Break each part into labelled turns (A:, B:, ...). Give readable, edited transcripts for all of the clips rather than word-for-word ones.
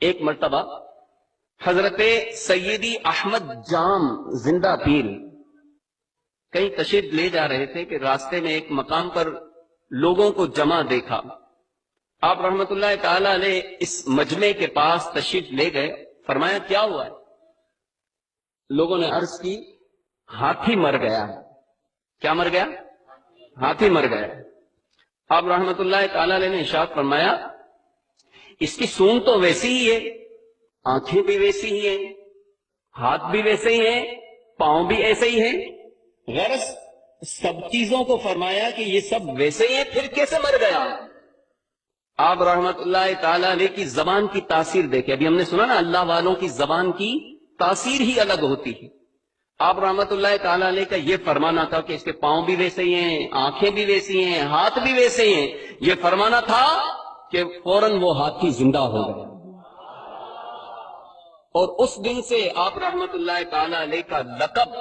A: ایک مرتبہ حضرت سیدی احمد جام زندہ پیر کہیں تشریف لے جا رہے تھے کہ راستے میں ایک مقام پر لوگوں کو جمع دیکھا. آپ رحمت اللہ تعالی علیہ اس مجمع کے پاس تشریف لے گئے. فرمایا کیا ہوا ہے؟ لوگوں نے عرض کی ہاتھی مر گیا. کیا مر گیا؟ ہاتھی مر گیا. آپ رحمت اللہ تعالی علیہ نے ارشاد فرمایا اس کی سونگ تو ویسی ہی ہے، آنکھیں بھی ویسی ہی ہیں، ہاتھ بھی ویسے ہی ہیں، پاؤں بھی ایسے ہی ہیں. غرض سب چیزوں کو فرمایا کہ یہ سب ویسے ہی ہیں، پھر کیسے مر گیا؟ آپ رحمت اللہ تعالی علیہ کی زبان کی تاثیر دیکھیں. ابھی ہم نے سنا نا اللہ والوں کی زبان کی تاثیر ہی الگ ہوتی ہے. آپ رحمت اللہ تعالی علیہ کا یہ فرمانا تھا کہ اس کے پاؤں بھی ویسے ہی ہیں، آنکھیں بھی ویسی ہیں، ہاتھ بھی ویسے ہی ہیں. یہ فرمانا تھا کہ فوراً وہ ہاتھی زندہ ہو گیا. اور اس دن سے آپ رحمت اللہ تعالی علیہ کا لقب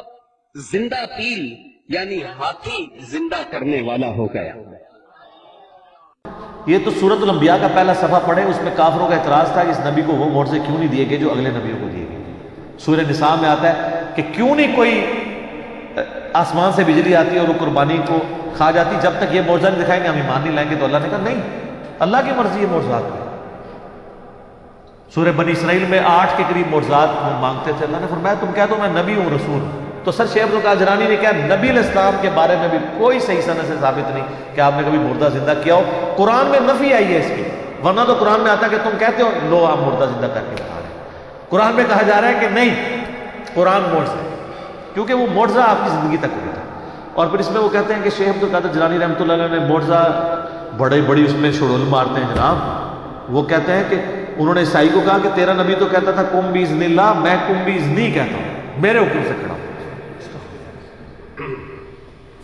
A: زندہ پیر یعنی ہاتھی زندہ کرنے والا ہو گیا.
B: یہ تو سورۃ الانبیاء کا پہلا صفحہ پڑھے، اس میں کافروں کا اعتراض تھا کہ اس نبی کو وہ معجزے کیوں نہیں دیے گئے جو اگلے نبیوں کو دیے گئے. سورہ نساء میں آتا ہے کہ کیوں نہیں کوئی آسمان سے بجلی آتی ہے اور وہ قربانی کو کھا جاتی، جب تک یہ معجزہ نہیں دکھائیں گے ہم ایمان نہیں لائیں گے. تو اللہ نے کہا نہیں، اللہ کی مرضی ہے معجزات میں. سورہ بنی اسرائیل میں 8 کے قریب معجزات مانگتے تھے. اللہ نے فرمایا تم کہہ دو میں نبی ہوں، رسول ہوں. تو سر شیخ عبدالقادر جیلانی نے کہا نبی علیہ السلام کے بارے میں بھی کوئی صحیح سند سے ثابت نہیں کہ آپ نے کبھی مردہ زندہ کیا ہو. قرآن میں نفی آئی ہے اس کی، ورنہ تو قرآن میں آتا کہ تم کہتے ہو لو آپ مردہ زندہ کر کے دکھا رہے ہیں. قرآن میں کہا جا رہا ہے کہ نہیں، قرآن معجزہ ہے، کیونکہ وہ معجزہ آپ کی زندگی تک ہوئی تھا. اور پھر اس میں وہ کہتے ہیں کہ شیخ عبدالقادر جیلانی رحمۃ اللہ علیہ نے معجزہ بڑی اس میں شڑول مارتے ہیں جناب. وہ کہتے ہیں کہ انہوں نے عیسائی کو کہا کہ تیرا نبی تو کہتا تھا کم باذن اللہ، میں کم باذن کہتا ہوں، میرے حکم سے کھڑا ہوں.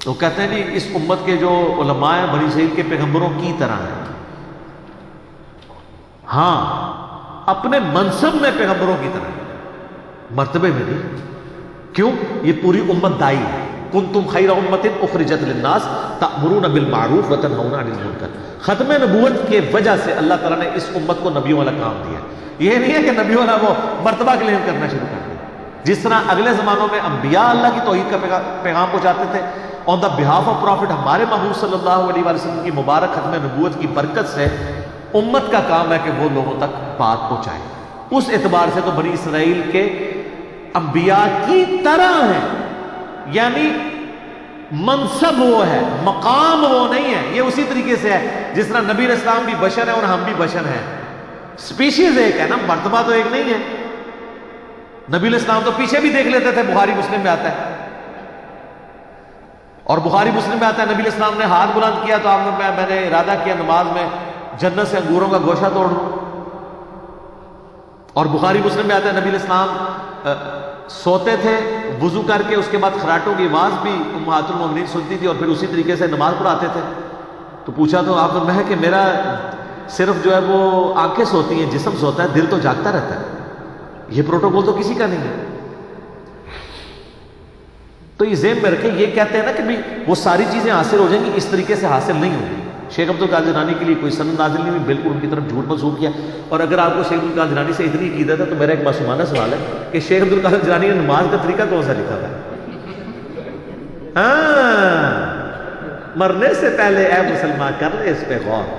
B: تو کہتے ہیں جی اس امت کے جو علماء ہیں بنی اسرائیل کے پیغمبروں کی طرح ہیں. ہاں اپنے منصب میں پیغمبروں کی طرح ہیں، مرتبے میں نہیں. کیوں؟ یہ پوری امت دائی ہے. کنتم خیر امت اخرجت للناس تأمرون بالمعروف وتنہون عن المنکر. ختم نبوت کے وجہ سے اللہ تعالیٰ نے اس امت کو نبیوں والا کام دیا. یہ نہیں ہے کہ نبیوں والا وہ مرتبہ کلیم کرنا شروع کر دیا. جس طرح اگلے زمانوں میں انبیاء اللہ کی توحید کا پیغام پہنچاتے تھے آن دا بہاف آف پروفٹ، ہمارے محبوب صلی اللہ علیہ وسلم کی مبارک ختم نبوت کی برکت سے امت کا کام ہے کہ وہ لوگوں تک بات پہنچائے. اس اعتبار سے تو بنی اسرائیل کے انبیاء کی طرح ہیں، یعنی منصب وہ ہے، مقام وہ نہیں ہے. یہ اسی طریقے سے ہے جس طرح نبی علیہ السلام بھی بشر ہیں اور ہم بھی بشر ہیں. سپیشیز ایک ہے نا، مرتبہ تو ایک نہیں ہے. نبی علیہ السلام تو پیچھے بھی دیکھ لیتے تھے، بخاری مسلم میں آتا ہے. اور بخاری مسلم میں آتا ہے نبی علیہ السلام نے ہاتھ بلند کیا تو آپ نے میں نے ارادہ کیا نماز میں جنت سے انگوروں کا گوشہ توڑ دوں. اور بخاری مسلم میں آتا ہے نبی علیہ السلام سوتے تھے وضو کر کے، اس کے بعد خراٹوں کی آواز بھی امہات المومنین سنتی تھی اور پھر اسی طریقے سے نماز پڑھاتے تھے. تو پوچھا تو آپ نے میں کہ میرا صرف جو ہے وہ آنکھیں سوتی ہیں، جسم سوتا ہے، دل تو جاگتا رہتا ہے. یہ پروٹوکول تو کسی کا نہیں ہے. تو یہ ذہن میں رکھیں، یہ کہتے ہیں نا کہ وہ ساری چیزیں حاصل ہو جائیں گی، اس طریقے سے حاصل نہیں ہوگی. شیخ عبدالقادر جیلانی کے لیے کوئی سند نازل نہیں ہوئی، بالکل ان کی طرف جھوٹ منسوب کیا. اور اگر آپ کو شیخ عبدالقادر جیلانی سے اتنی عقیدت ہے تو میرا ایک معصومانہ سوال ہے کہ شیخ عبدالقادر جیلانی نے نماز کا طریقہ کون سا لکھا تھا؟ ہاں، مرنے سے پہلے اے مسلمان کر لے اس پہ غور.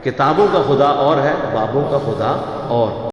B: کتابوں کا خدا اور ہے، بابوں کا خدا اور.